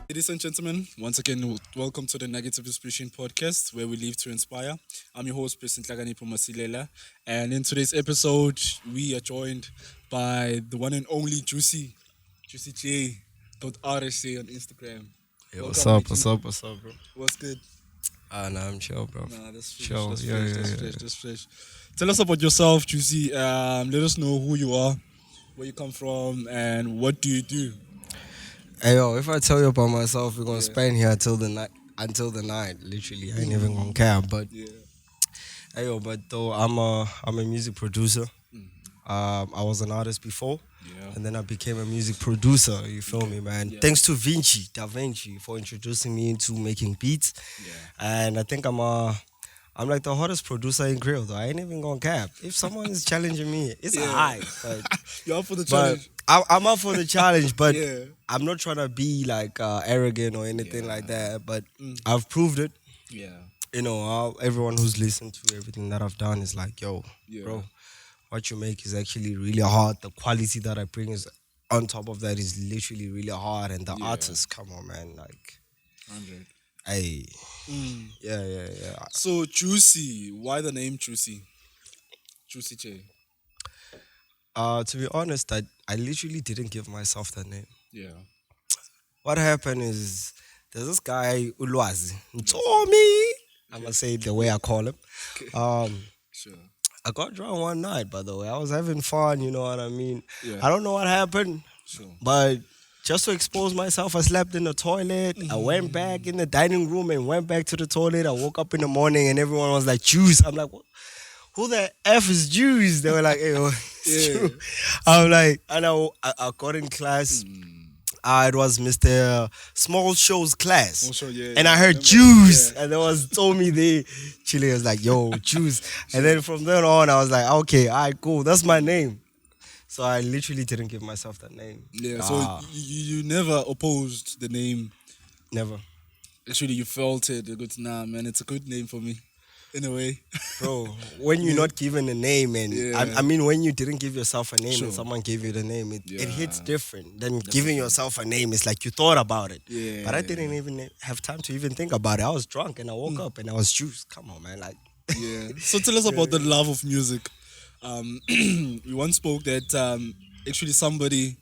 Ladies and gentlemen, once again, welcome to the Negative Inspiration Podcast, where we live to inspire. I'm your host, President Lagani Masilela, and in today's episode, we are joined by the one and only JuicyJ RSA on Instagram. Hey, what's Welcome, up? Michi. What's up, bro? What's good? Nah, I'm chill, bro. Nah, that's fresh. Chill. That's Yeah, fresh. yeah, That's yeah. fresh. That's fresh. Tell us about yourself, Juicy. Let us know who you are, where you come from, and what do you do. Hey, yo, if I tell you about myself, we're gonna Yeah. spend here until the night. Until the night, literally, I ain't even gonna care. But Yeah. hey, yo, but though I'm a music producer. Mm. I was an artist before, Yeah. and then I became a music producer. You feel me, man? Yeah. Thanks to Da Vinci, for introducing me into making beats. Yeah. And I think I'm like the hottest producer in Grill, though. I ain't even gonna cap. If someone is challenging me, it's a Yeah. high. But You're up for the But challenge. I'm up for the challenge, but Yeah. I'm not trying to be like arrogant or anything Yeah. like that. But Mm. I've proved it. Yeah. You know, everyone who's listened to everything that I've done is like, yo, Yeah. bro, what you make is actually really hard. The quality that I bring is on top of that is literally really hard. And the Yeah. artists, come on, man, like, 100. hey, Mm. yeah. So Juicy, why the name Juicy? JuicyJ. To be honest, I literally didn't give myself that name. Yeah. What happened is there's this guy Ulwazi, Tommy. I'm gonna say it the way I call him. Okay. Um, Sure. I got drunk one night, by the way. I was having fun, you know what I mean. Yeah. I don't know what happened, Sure. but just to expose myself, I slept in the toilet. I went back in the dining room and went back to the toilet. I woke up in the morning and everyone was like, "Juice." I'm like, who the F is Juice? They were like, hey, it's Yeah. Juice. I'm like, and I got in class. It was Mr. Small Show's class. Also, yeah. And I heard remember. Juice. Yeah. And there was Tommy there. Chile was like, yo, Juice. And then from then on, I was like, okay, all right, cool. That's my name. So I literally didn't give myself that name. Yeah. So Ah, you never opposed the name. never. Actually, you felt it. You go, nah, man, it's a good name for me. In a way. Bro, when you're not given a name, and Yeah. I mean, when you didn't give yourself a name Sure. and someone gave you the name, it Yeah. hits different than giving yourself a name. It's like you thought about it. Yeah. But I didn't even have time to even think about it. I was drunk and I woke up and I was juiced. Come on, man. Like, Yeah. So tell us about the love of music. We once spoke that actually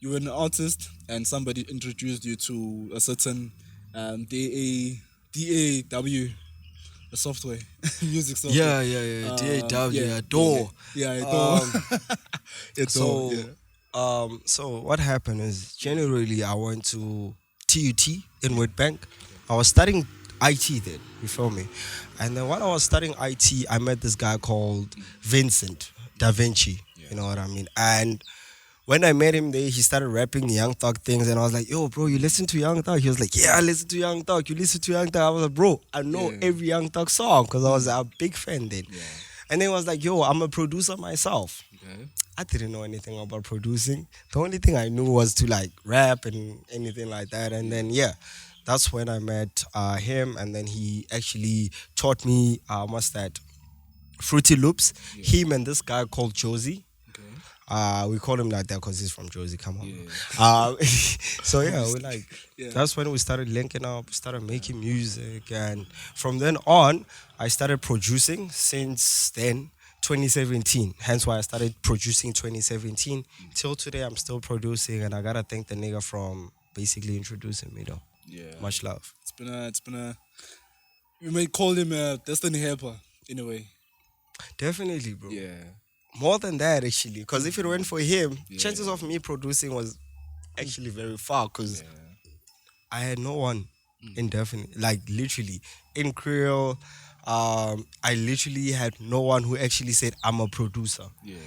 you were an artist and somebody introduced you to a certain DAW, a software, music software. yeah. DAW, yeah, adore. Yeah, I know. So, yeah. so what happened is generally I went to TUT in Witbank. I was studying IT then, you feel me? And then while I was studying IT, I met this guy called Vincent Da Vinci, you know what I mean? And when I met him there, he started rapping Young Thug things, and I was like, yo, bro, you listen to Young Thug? He was like, yeah, I listen to Young Thug. You listen to Young Thug? I was like, bro, I know Yeah. every Young Thug song because I was a big fan then. Yeah. And then he was like, yo, I'm a producer myself. Okay. I didn't know anything about producing. The only thing I knew was to like rap and anything like that. And then, yeah, that's when I met him. And then he actually taught me, what's that? Fruity Loops. Him and this guy called Josie. Okay. We call him like that because he's from Jersey. Come on. Yeah. So yeah, we like Yeah. that's when we started linking up, started making music, and from then on, I started producing since then. 2017, hence why I started producing 2017 till today. I'm still producing, and I gotta thank the nigga from basically introducing me though. Yeah. Much love. It's been a you may call him a destiny helper in a way. Definitely, bro. Yeah. More than that, actually, because if it went for him, Yeah. chances of me producing was actually very far. Because Yeah. I had no one indefinite, like literally in Creole. I literally had no one who actually said I'm a producer. Yeah.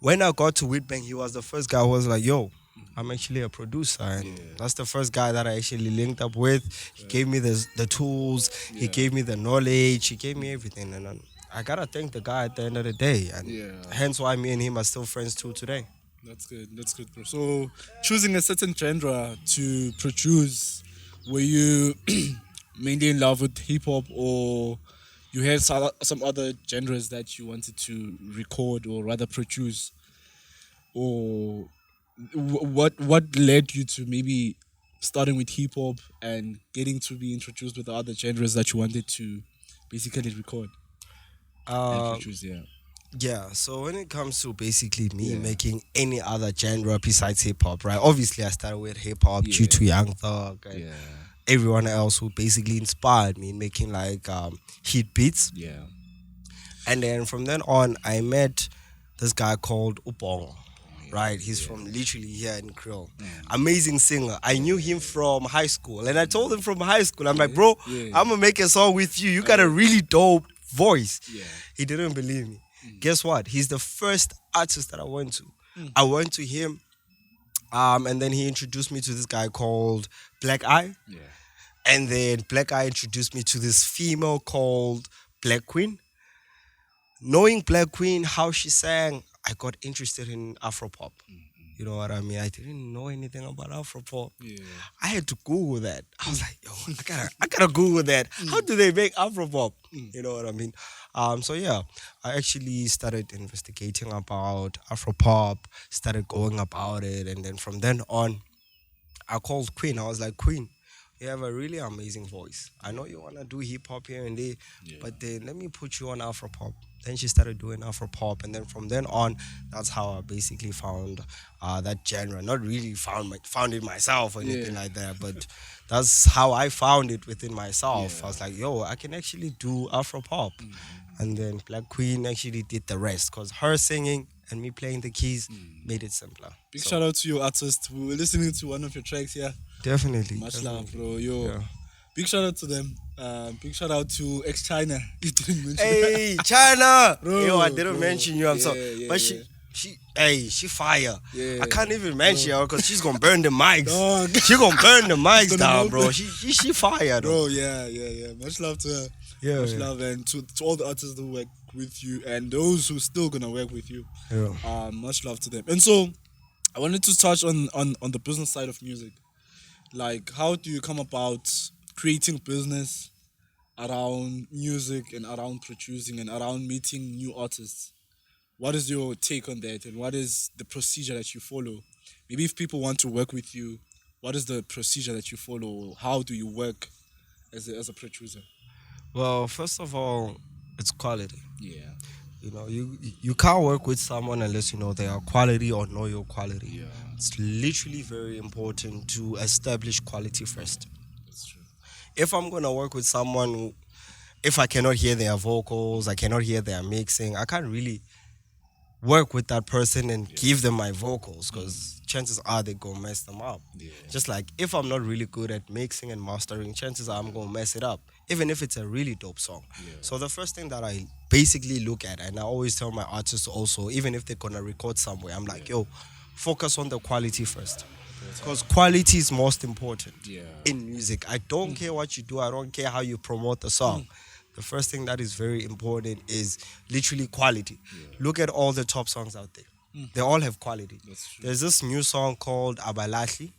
When I got to Witbank, he was the first guy who was like, "Yo, I'm actually a producer," and Yeah. that's the first guy that I actually linked up with. He gave me the tools, he Yeah. gave me the knowledge, he gave me everything, and I gotta thank the guy at the end of the day, and Yeah. hence why me and him are still friends till today. That's good. That's good, bro. So, choosing a certain genre to produce, were you mainly in love with hip hop, or you had some other genres that you wanted to record or rather produce, or what led you to maybe starting with hip hop and getting to be introduced with the other genres that you wanted to basically record and Um, produce? Yeah. yeah. So when it comes to basically me Yeah. making any other genre besides hip hop, right? Obviously, I started with hip hop due Yeah. to Young Thug and Yeah. everyone else who basically inspired me in making like hit beats. Yeah. And then from then on, I met this guy called Ubongo. Yeah. Right, he's Yeah. from literally here in Creole. Mm. Amazing singer. I knew him from high school, and I told him from high school, I'm like, Yeah. bro, Yeah. I'm gonna make a song with you. You got a really dope voice. Yeah. He didn't believe me. Guess what? He's the first artist that I went to. I went to him, and then he introduced me to this guy called Black Eye, Yeah. and then Black Eye introduced me to this female called Black Queen. Knowing Black Queen, how she sang, I got interested in Afropop. You know what I mean? I didn't know anything about Afropop. Yeah. I had to Google that. I was like, yo, I gotta Google that. How do they make Afropop? You know what I mean? So yeah, I actually started investigating about Afropop, started going about it, and then from then on, I called Queen. I was like, Queen, you have a really amazing voice. I know you wanna do hip hop here and there, Yeah. but then let me put you on Afropop. Then she started doing Afropop, and then from then on, that's how I basically found that genre. Not really found it myself or anything Yeah. like that, but that's how I found it within myself. Yeah. I was like, yo, I can actually do Afropop, and then Black Queen actually did the rest because her singing and me playing the keys made it simpler. Big So, shout out to your artist. We were listening to one of your tracks here. definitely, Much definitely. love, bro. Yo. Yeah. Big shout out to them. Big shout out to ex China. You didn't mention Hey, China! Bro, Yo, I didn't bro. mention you. I'm Yeah, sorry, yeah, but yeah. she fire. Yeah. I can't even mention her because she's gonna burn the mics. Dog. She gonna burn the mics gonna down, melt bro. them. She fire, though. Bro, yeah. Much love to her. Yeah, Much yeah. love, and to all the artists who work with you and those who still gonna work with you. Yeah. Much love to them. And so I wanted to touch on the business side of music. Like, how do you come about creating business around music and around producing and around meeting new artists? What is your take on that, and what is the procedure that you follow? Maybe if people want to work with you, what is the procedure that you follow? How do you work as a producer? Well, first of all, it's quality. Yeah. You know, you can't work with someone unless you know they are quality or know your quality. Yeah. It's literally very important to establish quality first. That's true. If I'm gonna work with someone, if I cannot hear their vocals, I cannot hear their mixing, I can't really work with that person and give them my vocals because chances are they're gonna mess them up. Yeah. Just like if I'm not really good at mixing and mastering, chances are I'm gonna mess it up, even if it's a really dope song. Yeah. So the first thing that I basically look at, and I always tell my artists also, even if they're gonna record somewhere, I'm like, yo, focus on the quality first. Because quality is most important Yeah. in music. I don't care what you do, I don't care how you promote the song. The first thing that is very important is literally quality. Look at all the top songs out there. They all have quality. That's true. There's this new song called Abalahli,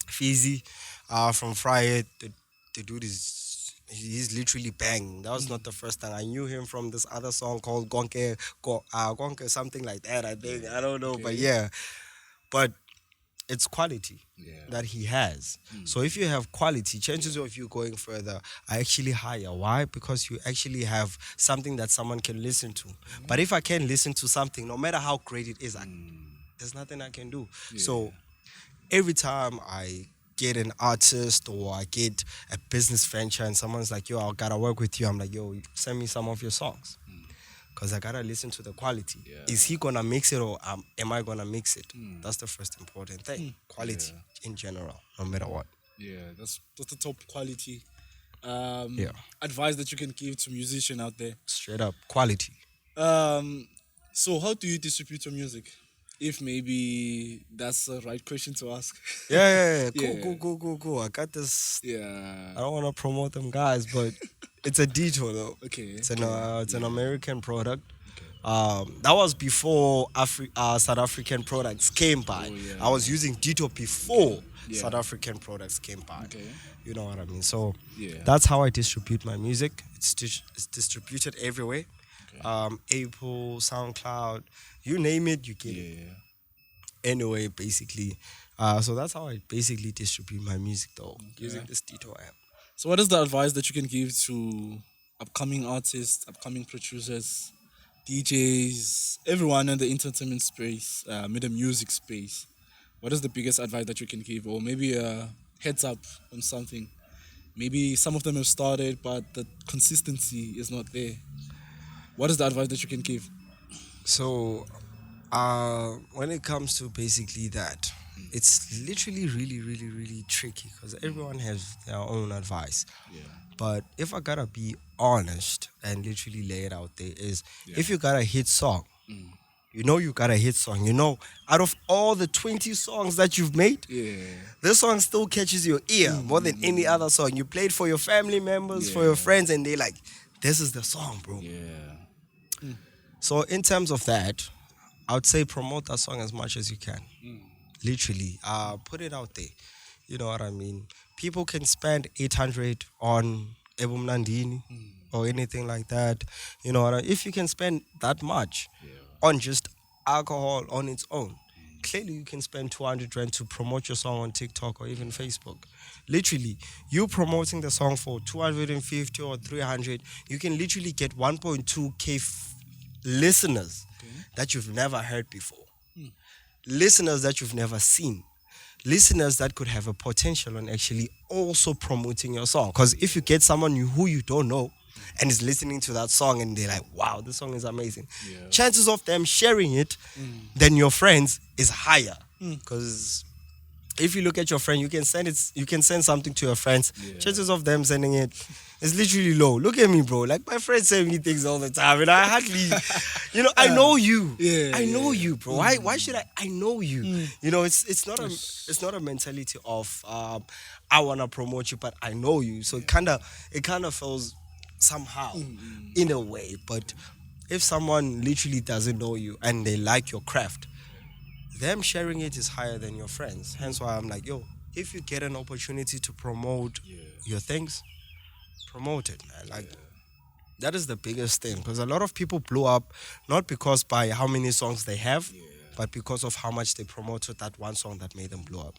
Fizzy, from Fryhead. The dude he's literally banging. That was not the first time. I knew him from this other song called Gonke, something like that, I think. I don't know, but yeah. But it's quality that he has. So if you have quality, chances of you going further are actually higher. Why? Because you actually have something that someone can listen to. But if I can't listen to something, no matter how great it is, there's nothing I can do. So every time I get an artist or I get a business venture and someone's like, yo, I gotta work with you, I'm like, yo, send me some of your songs. Because I gotta listen to the quality. Is he gonna mix it or am I gonna mix it? That's the first important thing. Quality in general, no matter what. Yeah, that's the top quality Yeah. advice that you can give to musician out there. Straight up, quality. So how do you distribute your music? If maybe that's the right question to ask. Yeah. Yeah. Cool. I got this. I Yeah. don't want to promote them guys, but it's a detour though. Okay. It's an American product. That was before South African products came by. I was using Dito before South African products came by. Okay. You know what I mean? So Yeah. that's how I distribute my music. It's distributed everywhere. Apple, SoundCloud, you name it, you get it. Yeah. Anyway, basically, so that's how I basically distribute my music though, using Okay. this Tito app. So, what is the advice that you can give to upcoming artists, upcoming producers, DJs, everyone in the entertainment space, in the music space? What is the biggest advice that you can give, or maybe a heads up on something? Maybe some of them have started, but the consistency is not there. What is the advice that you can give? So, when it comes to basically that, it's literally really, really, really tricky because everyone has their own advice. Yeah. But if I gotta be honest and literally lay it out there, is Yeah. if you got a hit song, you know you got a hit song. You know, out of all the 20 songs that you've made, Yeah. this song still catches your ear more than any other song. You played for your family members, for your Yeah. friends, and they like, this is the song, bro. Yeah. So in terms of that, I would say promote that song as much as you can. Literally, put it out there. You know what I mean? People can spend 800 on Ebum Nandini or anything like that. You know what I mean? If you can spend that much on just alcohol on its own, clearly you can spend 200 rand to promote your song on TikTok or even Facebook. Literally, you promoting the song for 250 or 300, you can literally get 1.2k listeners that you've never heard before, listeners that you've never seen, listeners that could have a potential on actually also promoting your song. Because if you get someone who you don't know and is listening to that song and they're like, wow, this song is amazing, Yeah. chances of them sharing it than your friends is higher. Because if you look at your friend, you can send something to your friends. Yeah. Chances of them sending it is literally low. Look at me, bro. Like my friends send me things all the time, and I hardly, I know you. Yeah, I know yeah. you, bro. Why should I? I know you. You know, it's not a mentality of I wanna promote you, but I know you. So it kinda feels somehow in a way. But if someone literally doesn't know you and they like your craft, them sharing it is higher than your friends. Hence why I'm like, yo, if you get an opportunity to promote your things, promote it, man. Like that is the biggest thing because a lot of people blew up not because by how many songs they have, but because of how much they promoted that one song that made them blow up.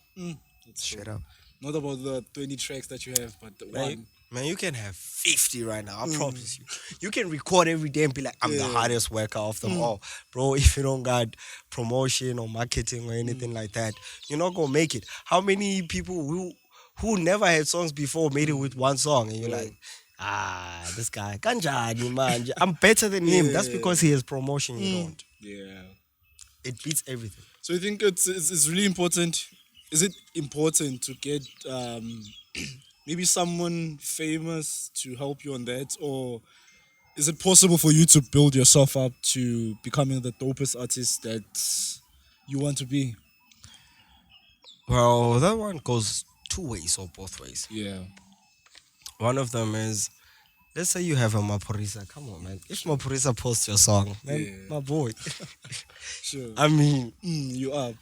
That's Straight true. up. Not about the 20 tracks that you have, but the Man, one. man, you can have 50 right now. I promise you. You can record every day and be like, I'm the hardest worker of them all. Bro, if you don't got promotion or marketing or anything like that, you're not going to make it. How many people who never had songs before made it with one song? And you're like, this guy, kanjani man. I'm better than him. That's because he has promotion. You don't. Yeah. It beats everything. So I think it's really important. Is it important to get maybe someone famous to help you on that, or is it possible for you to build yourself up to becoming the dopest artist that you want to be? Well, that one goes two ways or both ways. Yeah. One of them is, let's say you have a Maporisa. Come on, man. If Maporisa posts your song, man, Yeah. my boy. Sure. I mean, You up.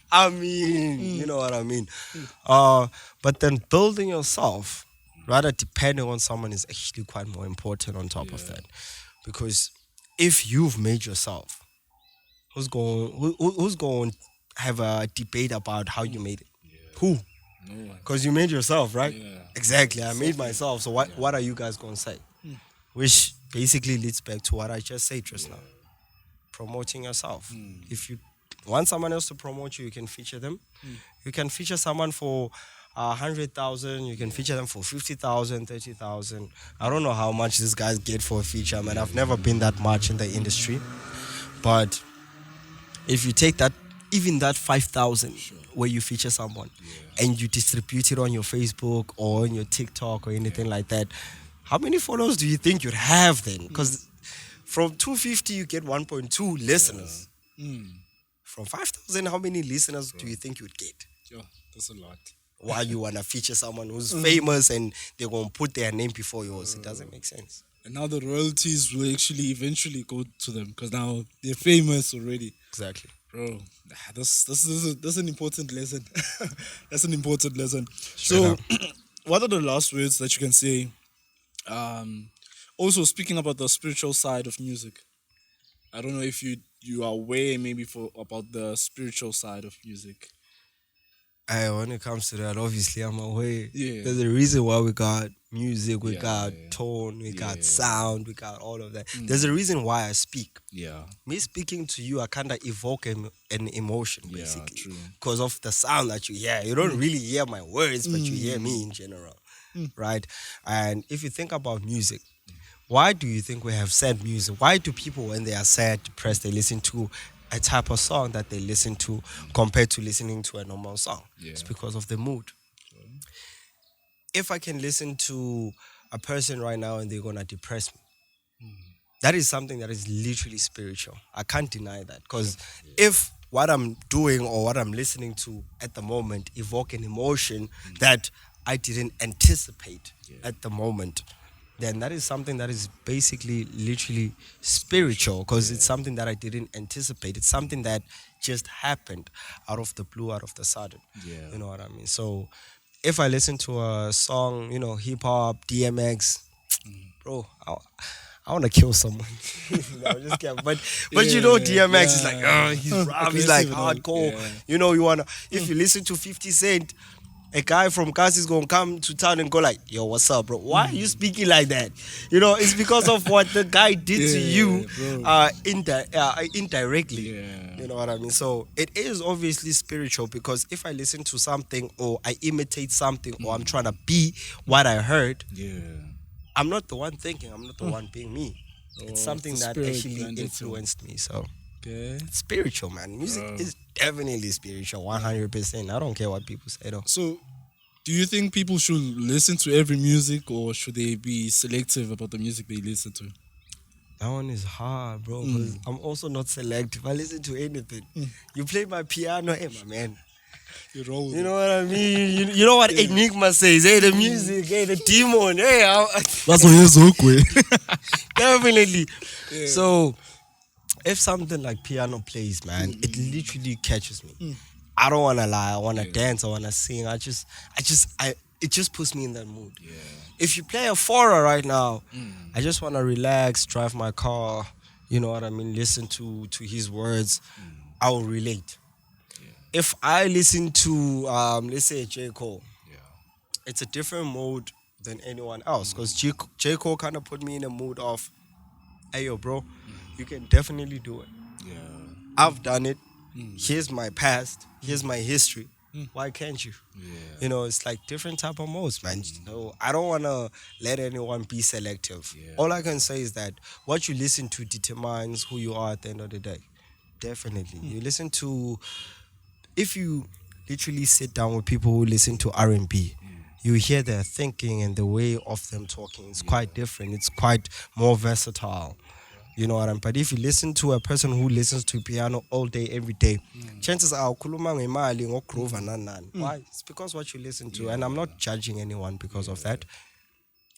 you know what I mean. But then building yourself, rather depending on someone, is actually quite more important on top of that, because if you've made yourself, who's going to have a debate about how you made it? Who? No one. Because you made yourself, right? Yeah. Exactly. I made myself. So what are you guys going to say? Which basically leads back to what I just said just now. Promoting yourself. If you want someone else to promote you, you can feature them. You can feature someone for 100,000. You can feature them for 50,000, 30,000. I don't know how much these guys get for a feature, man. I've never been that much in the industry. But if you take that, even that 5,000 where you feature someone and you distribute it on your Facebook or on your TikTok or anything like that, how many followers do you think you'd have then? Because from 250 you get 1.2 listeners. From 5,000, how many listeners do you think you'd get? Yeah, that's a lot. Why you want to feature someone who's famous and they're going to put their name before yours? It doesn't make sense. And now the royalties will actually eventually go to them because now they're famous already. Exactly. Bro, that's an important lesson. That's an important lesson. Straight So, up. what are the last words that you can say? Also, speaking about the spiritual side of music, I don't know if you are aware maybe for about the spiritual side of music? When it comes to that, obviously I'm aware. Yeah. There's a reason why we got music, we Yeah, got yeah. tone, we got Yeah. sound, we got all of that. There's a reason why I speak. Yeah. Me speaking to you, I kind of evoke an emotion, Yeah, basically, true. because of the sound that you hear. You don't really hear my words, but you hear me in general, right? And if you think about music, why do you think we have sad music? Why do people, when they are sad, depressed, they listen to a type of song that they listen to compared to listening to a normal song? Yeah. It's because of the mood. If I can listen to a person right now and they're gonna depress me, that is something that is literally spiritual. I can't deny that. Because if what I'm doing or what I'm listening to at the moment evoke an emotion that I didn't anticipate at the moment, then that is something that is basically literally spiritual, because it's something that I didn't anticipate. It's something that just happened out of the blue, out of the sudden. Yeah. You know what I mean? So if I listen to a song, hip hop, DMX, bro, I want to kill someone. No, I'm just kidding. But DMX is like, he's rough, he's like Aggressive and all. hardcore. Yeah. You wanna, if you listen to 50 Cent, a guy from Kasi is gonna come to town and go like, yo, what's up, bro? Why are you speaking like that? It's because of what the guy did to you bro. indirectly. Yeah. You know what I mean? So it is obviously spiritual, because if I listen to something or I imitate something or I'm trying to be what I heard, Yeah. I'm not the one thinking, I'm not the one being me. It's something the that spirit actually behind it, influenced me. So Okay. it's spiritual, man. Music is definitely spiritual, 100%. I don't care what people say though. So, do you think people should listen to every music, or should they be selective about the music they listen to? That one is hard, bro, because I'm also not selective. I listen to anything. You play my piano, hey, my man. You roll. You know what I mean? You know what Enigma says? Hey, the music, hey, the demon, hey. That's what you're so quick. Definitely. So, if something like piano plays, man, it literally catches me. I don't want to lie. I want to dance. I want to sing. It just puts me in that mood. Yeah. If you play a four right now, I just want to relax, drive my car. You know what I mean? Listen to his words. I will relate. If I listen to, let's say, J. Cole, it's a different mode than anyone else. Because J. Cole kind of put me in a mood of, hey, yo, bro, you can definitely do it. Yeah. I've done it. Here's my past. Here's my history. Why can't you? Yeah. It's like different type of modes, man. I don't want to let anyone be selective. Yeah. All I can say is that what you listen to determines who you are at the end of the day. Definitely. You listen to, if you literally sit down with people who listen to R&B, you hear their thinking and the way of them talking. It's quite different. It's quite more versatile. You know what I mean? But if you listen to a person who listens to piano all day, every day, chances are ukhuluma ngemali ngogroove nanani. Why? It's because what you listen to. And I'm not judging anyone because of that.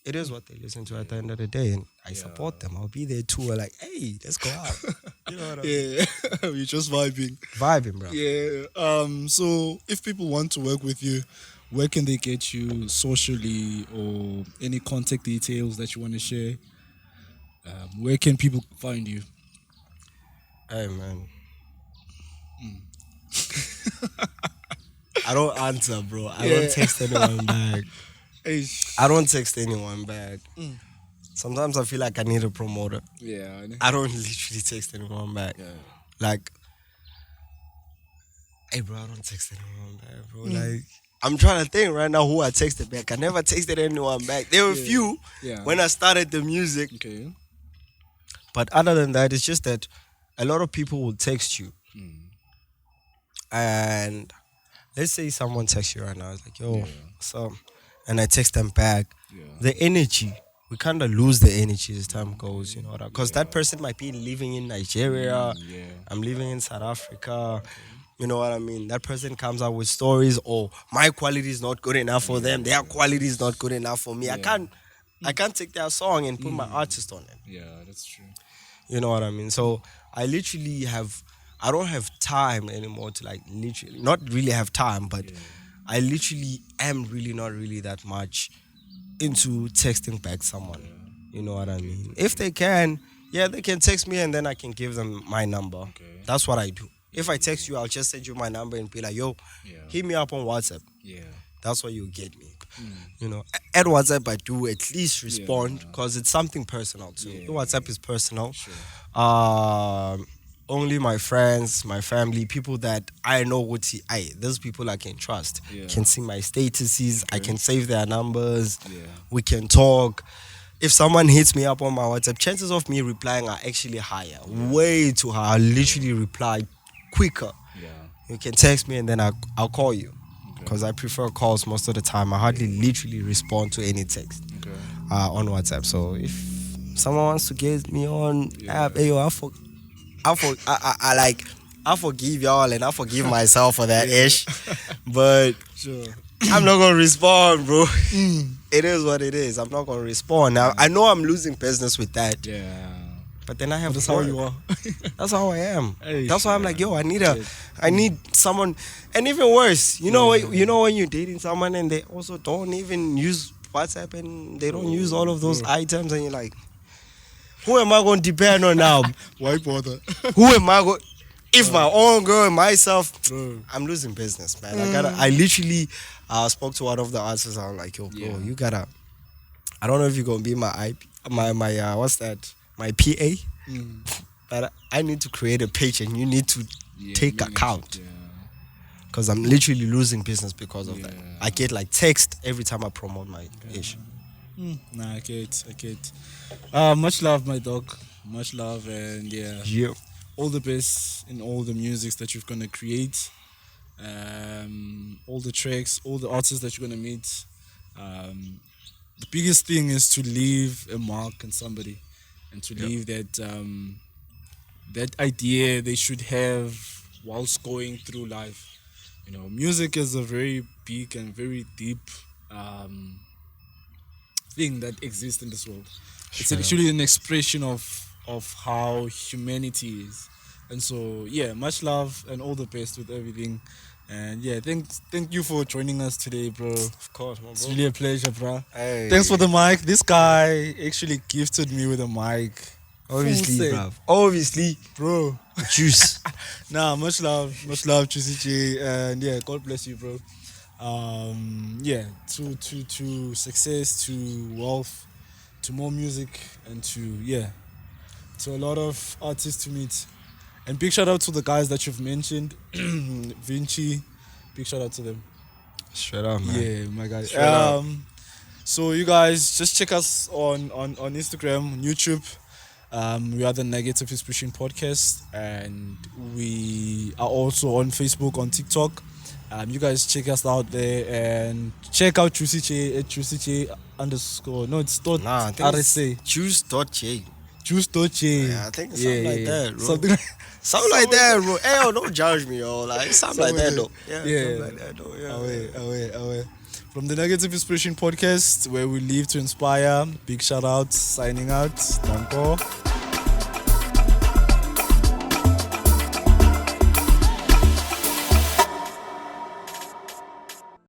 It is what they listen to at the end of the day. And I support them. I'll be there too. Like, hey, let's go out. You know what I mean? Yeah. We're just vibing. Vibing, bro. Yeah. So, if people want to work with you, where can they get you socially, or any contact details that you want to share? Where can people find you? Hey, man. I don't answer, bro. I don't text anyone back. I don't text anyone back. Sometimes I feel like I need a promoter. Yeah. I don't literally text anyone back. Yeah. Like, hey, bro, I don't text anyone back, bro. Like, I'm trying to think right now who I texted back. I never texted anyone back. There were a few when I started the music. Okay. But other than that, it's just that a lot of people will text you. And let's say someone texts you right now. It's like, yo, what's up? And I text them back. The energy, we kind of lose the energy as time goes, you know what I mean? Because that person might be living in Nigeria. I'm living in South Africa. You know what I mean? That person comes out with stories, or my quality is not good enough for them. Their quality is not good enough for me. I can't take their song and put my artist on it. Yeah, that's true. You know what I mean? So I don't have time anymore to like literally, not really have time, but I literally am really not really that much into texting back someone. You know what I mean? If they can, Yeah, they can text me and then I can give them my number. Okay. That's what I do. If I text you, I'll just send you my number and be like, yo, Yeah. hit me up on WhatsApp. Yeah. That's where you get me. You know, at WhatsApp, I do at least respond Yeah. because it's something personal too. Yeah. WhatsApp is personal. Sure. Only my friends, my family, people that I know would see. Those people I can trust. Yeah. Can see my statuses. I Okay. can save their numbers. Yeah. We can talk. If someone hits me up on my WhatsApp, chances of me replying are actually higher, way too high. I literally reply quicker. Yeah. You can text me and then I'll call you Okay. because I prefer calls most of the time. I hardly literally respond to any text Okay. on WhatsApp. So if someone wants to get me on app, hey, yo, I forgive y'all and I forgive myself for that ish, but Sure. I'm not gonna respond, bro. It is what it is. I'm not gonna respond. Now I know I'm losing business with that, Yeah. but then I have That's work. how you are. That's how I am. Hey, That's why I'm like, yo, I need Yeah. someone, and even worse, you know when you're dating someone and they also don't even use WhatsApp and they don't use all of those items, and you're like, who am I going to depend on now? Why bother? Who am I going? If my own girl and myself, Bro. I'm losing business, man. I literally spoke to one of the artists. I was like, yo, bro, Yeah. you gotta. I don't know if you're gonna be my what's that? My PA. But I need to create a page and you need to take account because I'm literally losing business because of that. Yeah. I get like text every time I promote my ish. Nah, I get. Much love, my dog. Much love, and yeah, Yeah. all the best in all the musics that you're gonna create. All the tracks, all the artists that you're gonna meet. The biggest thing is to leave a mark on somebody, and to leave that idea they should have whilst going through life. You know, music is a very big and very deep thing that exists in this world. It's Sure. actually an expression of how humanity is. And so yeah, much love and all the best with everything. And yeah, thank you for joining us today, bro. Of course, my It's bro. really a pleasure, bro. Hey. Thanks for the mic. This guy actually gifted me with a mic. Obviously, Full set, bruv. Obviously, bro. juice. Nah, much love, JuicyJ, and yeah, God bless you, bro. Yeah, to success, to wealth, to more music, and to a lot of artists to meet. And big shout out to the guys that you've mentioned, Vinci. Big shout out to them. Straight up, man. Yeah, my guy. Straight up. So you guys just check us on Instagram, on YouTube. We are the Negative Expression Podcast, and we are also on Facebook, on TikTok. You guys check us out there and check out JuicyJ at JuicyJ _ no, it's dot Nah, I think it's RSA juice.j. Juice.j. Yeah, I think it's something like that, bro. Something like Something like that, bro. Hey, yo, don't judge me, yo. Like, something like that, though. Yeah, Yeah. something like that, though. Yeah. away. From the Negative Inspiration Podcast, where we live to inspire. Big shout out, signing out. Danko.